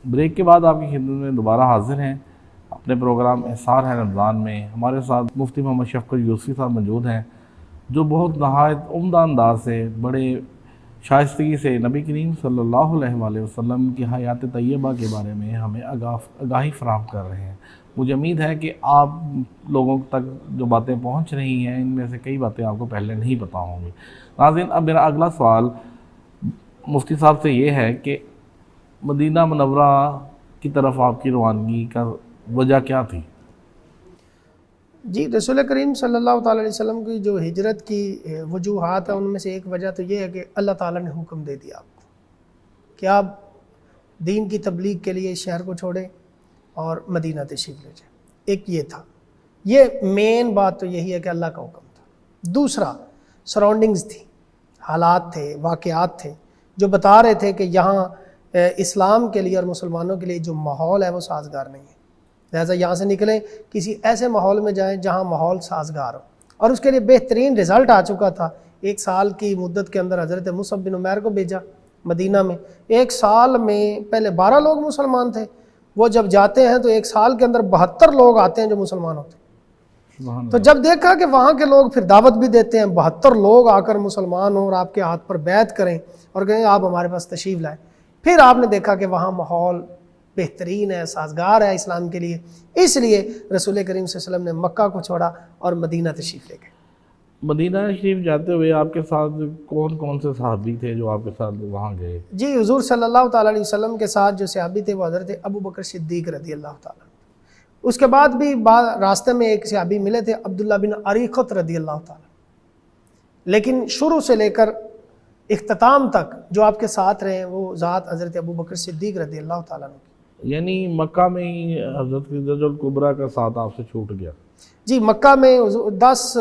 Break کے بعد آپ کی خدمت میں دوبارہ حاضر ہیں اپنے پروگرام احسار ہے رمضان میں۔ ہمارے ساتھ مفتی محمد شفقت یوسفی صاحب موجود ہیں، جو بہت نہایت عمدہ انداز سے، بڑے شائستگی سے نبی کریم صلی اللہ علیہ وآلہ وسلم کی حیات طیبہ کے بارے میں ہمیں آگاہی فراہم کر رہے ہیں۔ مجھے امید ہے کہ آپ لوگوں تک جو باتیں پہنچ رہی ہیں ان میں سے کئی باتیں آپ کو پہلے نہیں پتہ ہوں گی۔ ناظرین، اب میرا اگلا سوال مفتی صاحب سے یہ ہے کہ مدینہ منورہ کی طرف آپ کی روانگی کا وجہ کیا تھی؟ جی، رسول کریم صلی اللہ تعالیٰ علیہ وسلم کی جو ہجرت کی وجوہات ہیں ان میں سے ایک وجہ تو یہ ہے کہ اللہ تعالیٰ نے حکم دے دیا آپ کو کہ آپ دین کی تبلیغ کے لیے اس شہر کو چھوڑیں اور مدینہ تشریف لے جائیں۔ ایک یہ تھا، یہ مین بات تو یہی ہے کہ اللہ کا حکم تھا۔ دوسرا، سراؤنڈنگز تھی، حالات تھے، واقعات تھے جو بتا رہے تھے کہ یہاں اسلام کے لیے اور مسلمانوں کے لیے جو ماحول ہے وہ سازگار نہیں ہے، لہٰذا یہاں سے نکلیں، کسی ایسے ماحول میں جائیں جہاں ماحول سازگار ہو۔ اور اس کے لیے بہترین رزلٹ آ چکا تھا۔ 1 سال کی مدت کے اندر حضرت مصعب بن عمیر کو بھیجا مدینہ میں، 1 سال میں پہلے 12 لوگ مسلمان تھے، وہ جب جاتے ہیں تو 1 سال کے اندر 72 لوگ آتے ہیں جو مسلمان ہوتے ہیں۔ تو جب دیکھا کہ وہاں کے لوگ پھر دعوت بھی دیتے ہیں، 72 لوگ آ کر مسلمان ہوں اور آپ کے ہاتھ پر بیعت کریں اور کہیں آپ ہمارے پاس تشریف لائیں، پھر آپ نے دیکھا کہ وہاں ماحول بہترین ہے، سازگار ہے اسلام کے لیے، اس لیے رسول کریم صلی اللہ علیہ وسلم نے مکہ کو چھوڑا اور مدینہ تشریف لے گئے۔ مدینہ شریف جاتے ہوئے آپ کے ساتھ کون کون سے صحابی تھے جو آپ کے ساتھ وہاں گئے؟ جی، حضور صلی اللہ تعالیٰ علیہ وسلم کے ساتھ جو صحابی تھے وہ حضرت ابو بکر صدیق رضی اللہ تعالیٰ عنہ۔ اس کے بعد بھی راستے میں ایک صحابی ملے تھے، عبداللہ بن اریقط رضی اللہ تعالیٰ، لیکن شروع سے لے کر اختتام تک جو آپ کے ساتھ رہے وہ ذات حضرت ابو بکر صدیق رضی اللہ تعالیٰ عنہ۔ یعنی مکہ میں ہی حضرت خدیجہ الکبریٰ کا ساتھ آپ سے چھوٹ گیا؟ جی، مکہ میں 10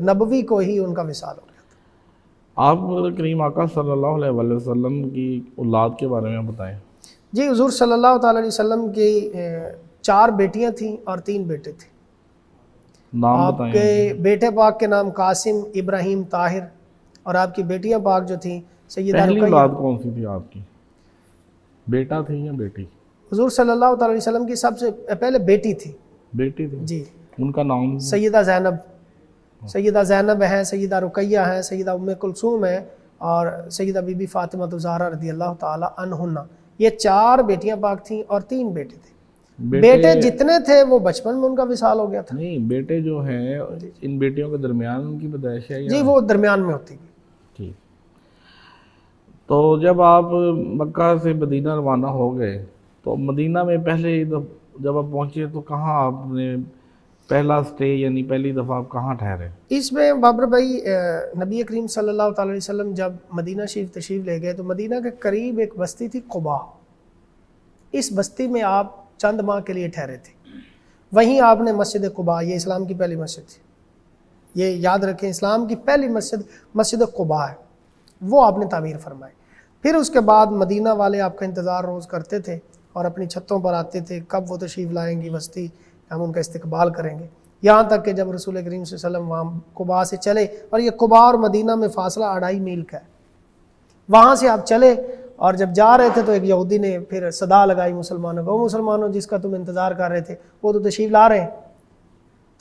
نبوی کو ہی ان کا وصال ہو گیا تھا۔ آپ کریم آقا صلی اللہ علیہ وآلہ وسلم کی اولاد کے بارے میں بتائیں۔ جی، حضور صلی اللہ تعالیٰ علیہ وسلم کی 4 بیٹیاں تھیں اور 3 بیٹے تھے۔ نام آپ بتائیں۔ کے بیٹے پاک کے نام قاسم، ابراہیم، طاہر، اور آپ کی بیٹیاں پاک جو تھیں سیدہ پہلی رقیہ۔ اولاد کون سی تھی آپ کی؟ بیٹا تھی یا بیٹی؟ حضور صلی اللہ تعالیٰ علیہ وسلم کی سب سے پہلے بیٹی تھی۔ بیٹی تھی؟ جی، ان کا نام؟ سیدہ زینب، سیدہ زینب ہیں، سیدہ رقیہ ہیں، سیدہ ام کلثوم ہیں اور سیدہ بی بی فاطمہ الزہرا رضی اللہ تعالیٰ عنہن۔ یہ 4 بیٹیاں پاک تھیں اور 3 بیٹے تھے۔ بیٹے جتنے تھے وہ بچپن میں ان کا وصال ہو گیا تھا۔ نہیں، بیٹے جو ہیں ان بیٹیوں کے درمیان ان کی پیدائش ہے؟ جی، وہ درمیان میں ہوتی ہے۔ ٹھیک۔ تو جب آپ مکہ سے مدینہ روانہ ہو گئے تو مدینہ میں پہلے جب آپ پہنچے تو کہاں آپ نے پہلا سٹے، یعنی پہلی دفعہ آپ کہاں ٹھہرے؟ اس میں بابر بھائی، نبی کریم صلی اللہ تعالیٰ علیہ وسلم جب مدینہ شریف تشریف لے گئے تو مدینہ کے قریب ایک بستی تھی قباء، اس بستی میں آپ چند ماہ کے لیے ٹھہرے تھے۔ وہیں آپ نے مسجد قباء، یہ اسلام کی پہلی مسجد تھی، یہ یاد رکھیں، اسلام کی پہلی مسجد قباء ہے، وہ آپ نے تعمیر فرمائی۔ پھر اس کے بعد مدینہ والے آپ کا انتظار روز کرتے تھے اور اپنی چھتوں پر آتے تھے، کب وہ تشریف لائیں گی بستی، ہم ان کا استقبال کریں گے، یہاں تک کہ جب رسول کریم صلی اللہ علیہ وسلم وہاں قباء سے چلے، اور یہ قباء اور مدینہ میں فاصلہ 2.5 میل کا ہے، وہاں سے آپ چلے اور جب جا رہے تھے تو ایک یہودی نے پھر صدا لگائی مسلمانوں کو، مسلمانوں جس کا تم انتظار کر رہے تھے وہ تو تشریف لا رہے ہیں۔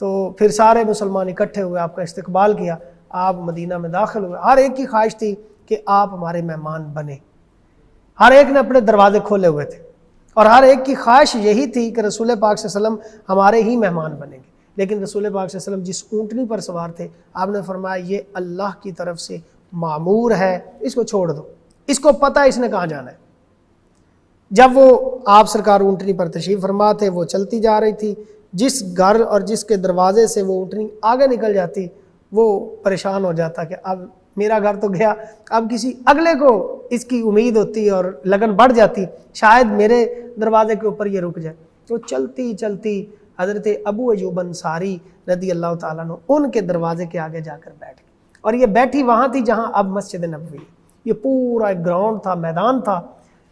تو پھر سارے مسلمان اکٹھے ہوئے، آپ کا استقبال کیا، آپ مدینہ میں داخل ہوئے۔ ہر ایک کی خواہش تھی کہ آپ ہمارے مہمان بنے، ہر ایک نے اپنے دروازے کھولے ہوئے تھے اور ہر ایک کی خواہش یہی تھی کہ رسول پاک صلی اللہ علیہ وسلم ہمارے ہی مہمان بنیں گے۔ لیکن رسول پاک صلی اللہ علیہ وسلم جس اونٹنی پر سوار تھے، آپ نے فرمایا یہ اللہ کی طرف سے معمور ہے، اس کو چھوڑ دو، اس کو پتہ ہے اس نے کہاں جانا ہے۔ جب وہ آپ سرکار اونٹنی پر تشریف فرما تھے، وہ چلتی جا رہی تھی، جس گھر اور جس کے دروازے سے وہ اونٹنی آگے نکل جاتی وہ پریشان ہو جاتا کہ اب میرا گھر تو گیا، اب کسی اگلے کو اس کی امید ہوتی اور لگن بڑھ جاتی، شاید میرے دروازے کے اوپر یہ رک جائے۔ تو چلتی چلتی حضرت ابو ایوب انصاری رضی اللہ تعالیٰ عنہ ان کے دروازے کے آگے جا کر بیٹھ گئی، اور یہ بیٹھی وہاں تھی جہاں اب مسجد نبوی ہے۔ یہ پورا ایک گراؤنڈ تھا، میدان تھا،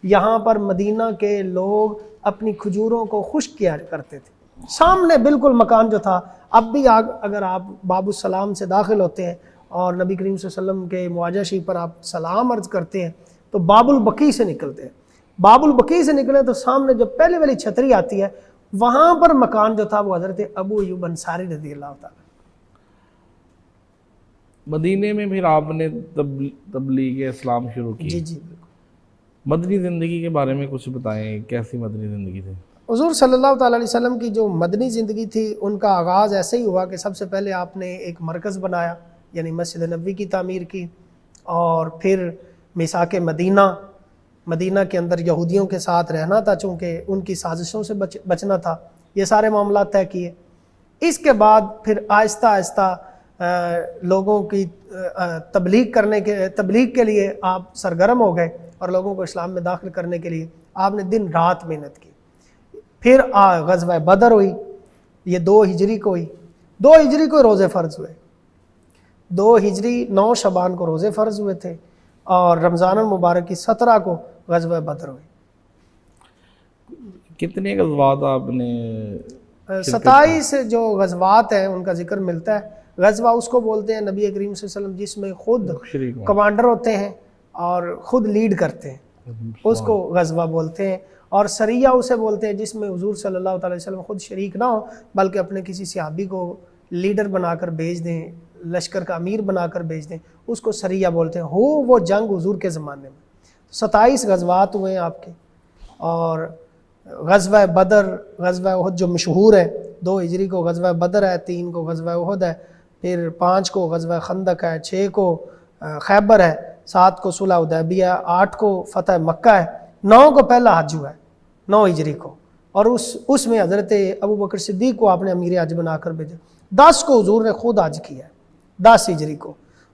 یہاں پر مدینہ کے لوگ اپنی کھجوروں کو خشک کیا کرتے تھے۔ سامنے بالکل مکان جو تھا، اب بھی اگر آپ باب السلام سے داخل ہوتے ہیں اور نبی کریم صلی اللہ علیہ وسلم کے معاجہ شریف پر آپ سلام عرض کرتے ہیں تو باب البقیع سے نکلتے ہیں، باب البقیع سے نکلے تو سامنے جو پہلے والی چھتری آتی ہے وہاں پر مکان جو تھا وہ حضرت ابو ایوب انصاری رضی اللہ تعالیٰ. مدینے میں پھر آپ نے تبلیغ اسلام شروع کی. جی جی بالکل. مدنی زندگی کے بارے میں کچھ بتائیں، کیسی مدنی زندگی تھی؟ حضور صلی اللہ تعالیٰ علیہ وسلم کی جو مدنی زندگی تھی ان کا آغاز ایسے ہی ہوا کہ سب سے پہلے آپ نے ایک مرکز بنایا، یعنی مسجد نبوی کی تعمیر کی، اور پھر میثاق مدینہ کے اندر یہودیوں کے ساتھ رہنا تھا چونکہ ان کی سازشوں سے بچنا تھا، یہ سارے معاملات طے کیے. اس کے بعد پھر آہستہ آہستہ لوگوں کی تبلیغ کے لیے آپ سرگرم ہو گئے اور لوگوں کو اسلام میں داخل کرنے کے لیے آپ نے دن رات محنت کی. پھر غزوہ بدر ہوئی، یہ 2 ہجری کو ہوئی. 2 ہجری کو روزے فرض ہوئے. 2 ہجری 9 شعبان کو روزے فرض ہوئے تھے اور رمضان المبارک کی 17 کو غزوہ بدر ہوئی. کتنے غزوات آپ نے؟ 27 جو غزوات ہیں ان کا ذکر ملتا ہے. غزوہ اس کو بولتے ہیں نبی کریم صلی اللہ علیہ وسلم جس میں خود کمانڈر ہوتے ہیں اور خود لیڈ کرتے ہیں، اس کو غزوہ بولتے ہیں. اور سریہ اسے بولتے ہیں جس میں حضور صلی اللہ تعالی وسلم خود شریک نہ ہو بلکہ اپنے کسی صحابی کو لیڈر بنا کر بھیج دیں، لشکر کا امیر بنا کر بھیج دیں، اس کو سریہ بولتے ہیں. ہو وہ جنگ حضور کے زمانے میں 27 غزوات ہوئے ہیں آپ کے. اور غزوہ بدر، غزوہ احد جو مشہور ہے، 2 ہجری کو غزوہ بدر ہے، 3 کو غزوہ احد ہے، پھر 5 کو غزوہ خندق ہے، 6 کو خیبر ہے، 7 کو صلح حدیبیہ، 8 کو فتح مکہ ہے، 9 کو پہلا حج ہوا ہے 9 ہجری کو، اور اس میں حضرت ابو بکر صدیق کو آپ نے امیر حج بنا کر بھیجا. 10 کو حضور نے خود حج کیا ہے 10 ہجری کو،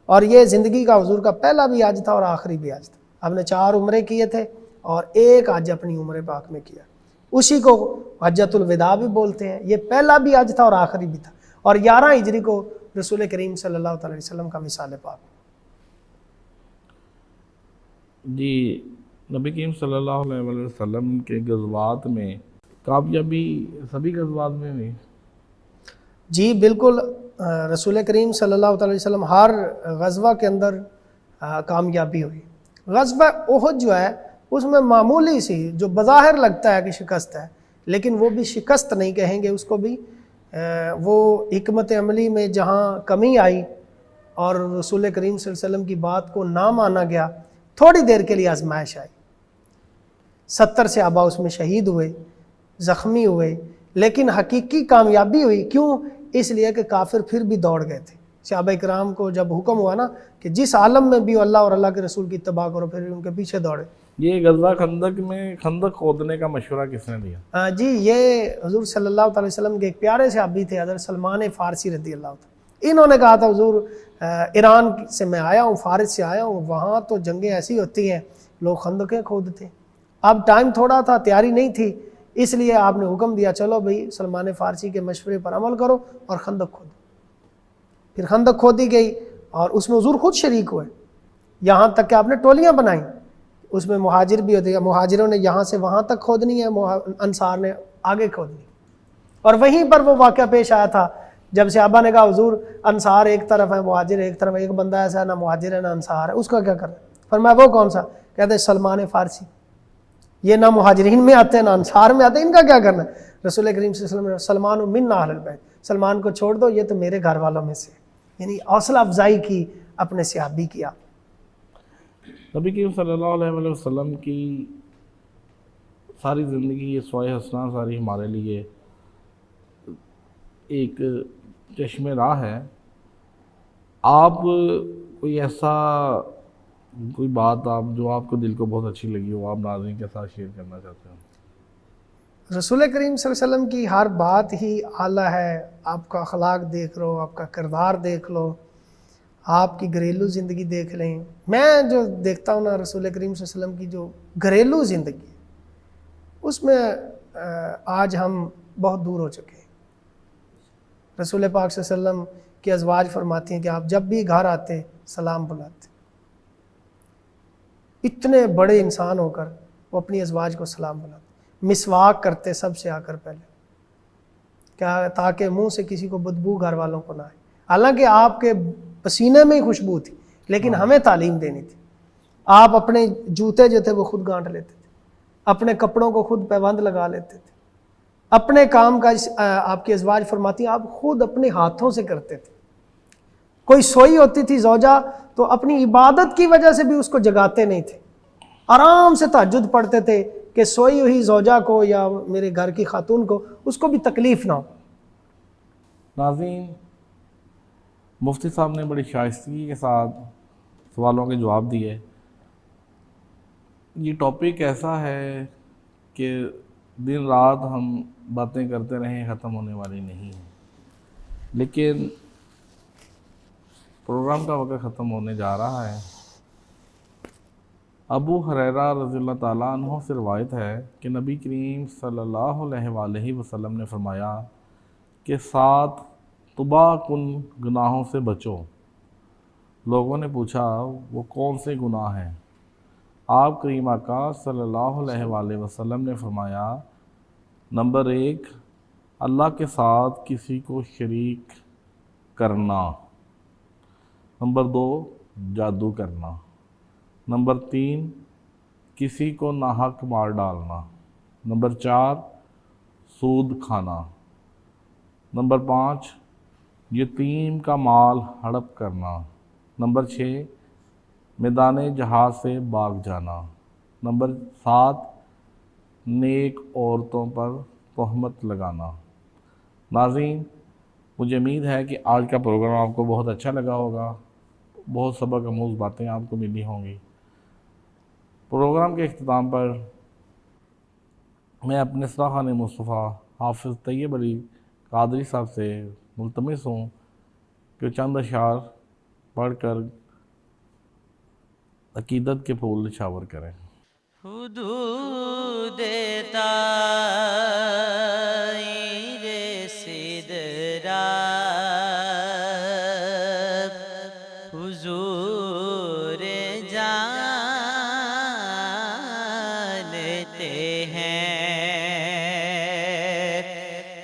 اور یہ زندگی کا حضور کا پہلا بھی حج تھا اور آخری بھی حج تھا. آپ نے 4 عمرے کیے تھے اور 1 حج اپنی عمر پاک میں کیا، اسی کو حجۃ الوداع بھی بولتے ہیں. یہ پہلا بھی حج تھا اور آخری بھی تھا. اور 11 ہجری کو رسول کریم صلی اللہ تعالی وسلم کا وصال پاک. جی، نبی کریم صلی اللہ علیہ وسلم کے غزوات میں کامیابی سبھی غزوات میں ہوئی؟ جی بالکل. رسول کریم صلی اللہ تعالی وسلم ہر غزوہ کے اندر کامیابی ہوئی. غزوہ احد جو ہے اس میں معمولی سی جو بظاہر لگتا ہے کہ شکست ہے، لیکن وہ بھی شکست نہیں کہیں گے اس کو بھی. وہ حکمت عملی میں جہاں کمی آئی اور رسول کریم صلی اللہ علیہ وسلم کی بات کو نہ مانا گیا، تھوڑی دیر کے لیے آزمائش آئی. 70 صحابہ اس میں شہید ہوئے، زخمی ہوئے، لیکن حقیقی کامیابی ہوئی. کیوں؟ اس لیے کہ کافر پھر بھی دوڑ گئے تھے. صحابہ کرام کو جب حکم ہوا نا کہ جس عالم میں بھی اللہ اور اللہ کے رسول کی اتباع کرو، پھر ان کے پیچھے دوڑے. یہ غزوہ خندق میں خندق کھودنے کا مشورہ کس نے دیا؟ جی یہ حضور صلی اللہ تعالی وسلم کے ایک پیارے صحابی تھے حضرت سلمان فارسی رضی اللہ تعالی. انہوں نے کہا تھا حضور ایران سے میں آیا ہوں، فارس سے آیا ہوں، وہاں تو جنگیں ایسی ہوتی ہیں لوگ خندقیں کھودتے ہیں. اب ٹائم تھوڑا تھا، تیاری نہیں تھی، اس لیے آپ نے حکم دیا چلو بھئی سلمان فارسی کے مشورے پر عمل کرو اور خندق کھودو. پھر خندق کھودی گئی اور اس میں حضور خود شریک ہوئے، یہاں تک کہ آپ نے ٹولیاں بنائیں. اس میں مہاجر بھی ہوتے ہیں، مہاجروں نے یہاں سے وہاں تک کھودنی ہے، انصار نے آگے کھودنی. اور وہیں پر وہ واقعہ پیش آیا تھا جب صحابہ نے کہا حضور انصار ایک طرف ہے، مہاجر ایک طرف ہے، ایک بندہ ایسا ہے نہ مہاجر ہے نہ انصار ہے، اس کا کیا کرنا؟ فرمایا وہ کون سا؟ کہتے ہیں سلمان فارسی. یہ نہ مہاجرین میں آتے ہیں نہ انصار میں آتے ہیں، ان کا کیا کرنا؟ رسول کریم صلی اللہ علیہ وسلم سلمان من اہل البیت، سلمان کو چھوڑ دو، یہ تو میرے گھر والوں میں سے. یعنی حوصلہ افزائی کی اپنے صحابی کی. آپ نبی کریم صلی اللہ علیہ وسلم کی ساری زندگی یہ سوائے حسنہ ساری ہمارے لیے ایک چشم راہ ہے. آپ کوئی ایسا کوئی بات آپ جو آپ کو دل کو بہت اچھی لگی ہو، آپ ناظرین کے ساتھ شیئر کرنا چاہتے ہیں؟ رسول کریم صلی اللہ علیہ وسلم کی ہر بات ہی اعلیٰ ہے. آپ کا اخلاق دیکھ لو، آپ کا کردار دیکھ لو، آپ کی گھریلو زندگی دیکھ لیں. میں جو دیکھتا ہوں نا رسول کریم صلی اللہ علیہ وسلم کی جو گھریلو زندگی ہے اس میں آج ہم بہت دور ہو چکے ہیں. رسول پاک صلی اللہ علیہ وسلم کی ازواج فرماتی ہیں کہ آپ جب بھی گھر آتے سلام بلاتے. اتنے بڑے انسان ہو کر وہ اپنی ازواج کو سلام بلاتے. مسواک کرتے سب سے آ کر پہلے، کیا تاکہ منہ سے کسی کو بدبو گھر والوں کو نہ آئے. حالانکہ آپ کے پسینے میں ہی خوشبو تھی، لیکن ہمیں تعلیم دینی تھی. آپ اپنے جوتے جو تھے وہ خود گانٹ لیتے تھے. اپنے کپڑوں کو خود پیوند لگا لیتے تھے، اپنے کام کا آپ کی ازواج فرماتی ہیں آپ خود اپنے ہاتھوں سے کرتے تھے۔ کوئی سوئی ہوتی تھی زوجہ تو اپنی عبادت کی وجہ سے بھی اس کو جگاتے نہیں تھے، آرام سے تہجد پڑھتے تھے کہ سوئی ہوئی زوجہ کو یا میرے گھر کی خاتون کو اس کو بھی تکلیف نہ ہو۔ ناظرین، مفتی صاحب نے بڑی شائستگی کے ساتھ سوالوں کے جواب دیے۔ یہ ٹاپک ایسا ہے کہ دن رات ہم باتیں کرتے رہیں ختم ہونے والی نہیں ہیں، لیکن پروگرام کا وقت ختم ہونے جا رہا ہے۔ ابو ہریرہ رضی اللہ تعالیٰ عنہ سے روایت ہے کہ نبی کریم صلی اللہ علیہ وآلہ وسلم نے فرمایا کہ 7 تباہ کن گناہوں سے بچو۔ لوگوں نے پوچھا وہ کون سے گناہ ہیں؟ آپ کریم آقا صلی اللہ علیہ وآلہ وسلم نے فرمایا، نمبر 1 اللہ کے ساتھ کسی کو شریک کرنا، نمبر 2 جادو کرنا، نمبر 3 کسی کو ناحق مار ڈالنا، نمبر 4 سود کھانا، نمبر 5 یتیم کا مال ہڑپ کرنا، نمبر 6 میدان جہاد سے بھاگ جانا، نمبر 7 نیک عورتوں پر تہمت لگانا۔ ناظرین، مجھے امید ہے کہ آج کا پروگرام آپ کو بہت اچھا لگا ہوگا، بہت سبق آموز باتیں آپ کو ملی ہوں گی۔ پروگرام کے اختتام پر میں اپنے سراخان مصطفیٰ حافظ طیب علی قادری صاحب سے ملتمس ہوں کہ چند اشعار پڑھ کر عقیدت کے پھول نچھاور کریں۔ حدود طائر سدرا حضور جانتے ہیں،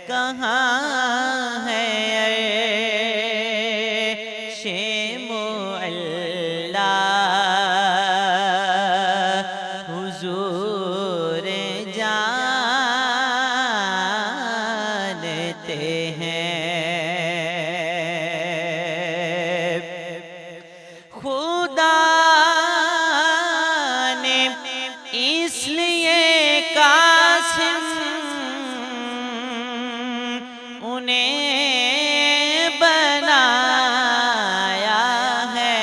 کہاں ہے عرش معلی حضور جانتے ہیں۔ خدا نے اس لیے قاسم انہیں بنایا ہے،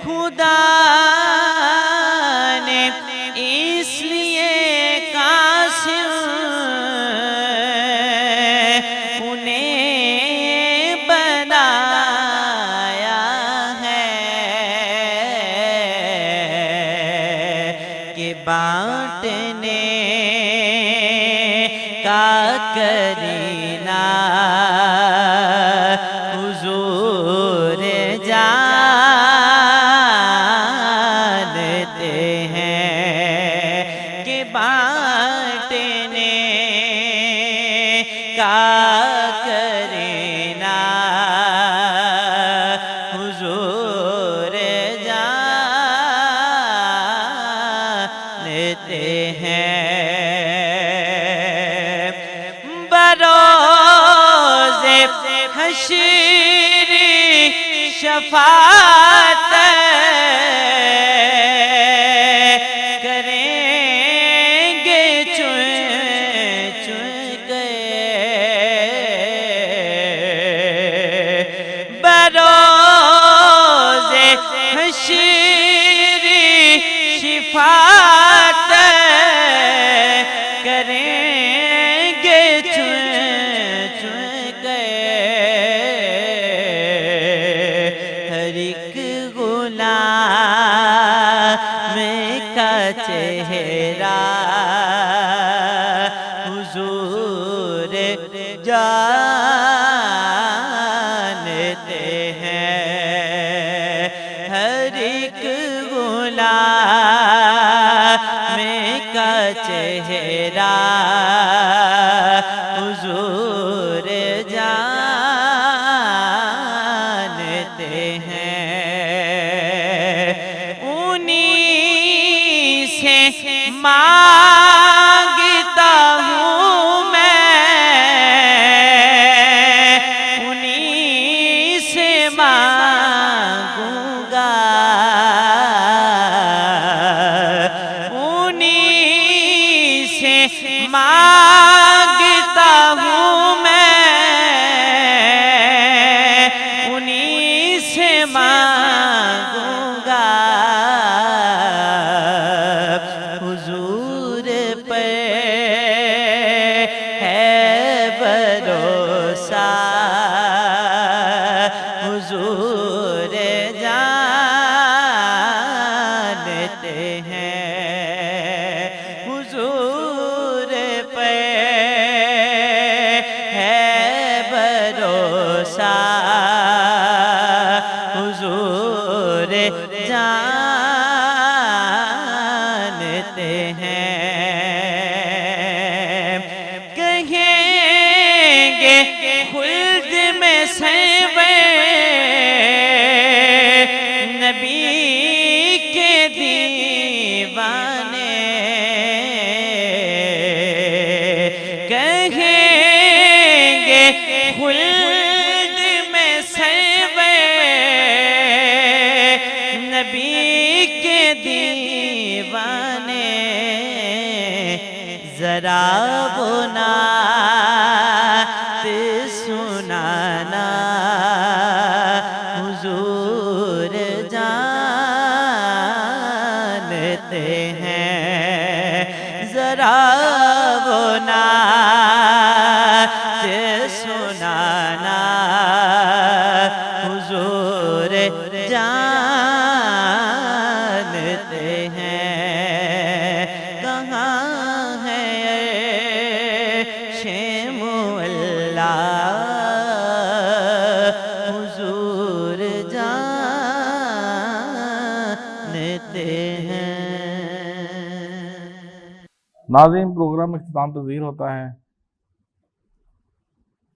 خدا نے اس لیے قاسم انہیں بنایا ہے کہ بانٹنے کا کرینہ حضور جانتے ہیں، کہ بانٹنے کا کرینہ حضور جانتے ہیں۔ بروز حشر شفاعت کریں گے چن چن کے، بروز حشر شفاعت کریں گے چن چن کے، ہر ایک غلام کا چہرہ حضور جانتے ہیں، ہر ایک غلام کا چہرہ حضور جانتے ہیں۔ مانگتا ہوں میں، انہیں سے مانگوں گا، انہیں سے مانگتا ہوں میں، انہیں سے مانگوں گا، حضور پہ ہے بھروسہ، حضور جانتے ہیں، حضور پہ ہے بھروسہ، حضور جانتے ہیں، کہیں گے خلد میں سرور نبی کے دیوانے، کہیں گے خلد میں سرور نبی کے دیوانے، ذرا وہ نعت سنانا حضور جانتے ہیں، ذرا وہ نعت سنانا حضور جانتے ہیں، کہاں ہے عرش معلا حضور جانتے ہیں۔ ناظرین، پروگرام اختتام پذیر ہوتا ہے،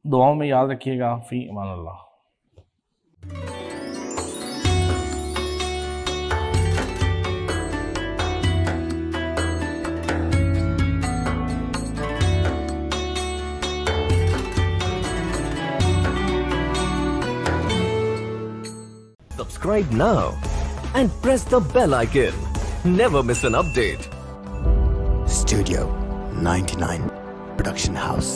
دعاؤں میں یاد رکھیے گا۔ فی Aman Ullah. Subscribe now and press the bell icon. Never miss an update. Studio 99 Production House.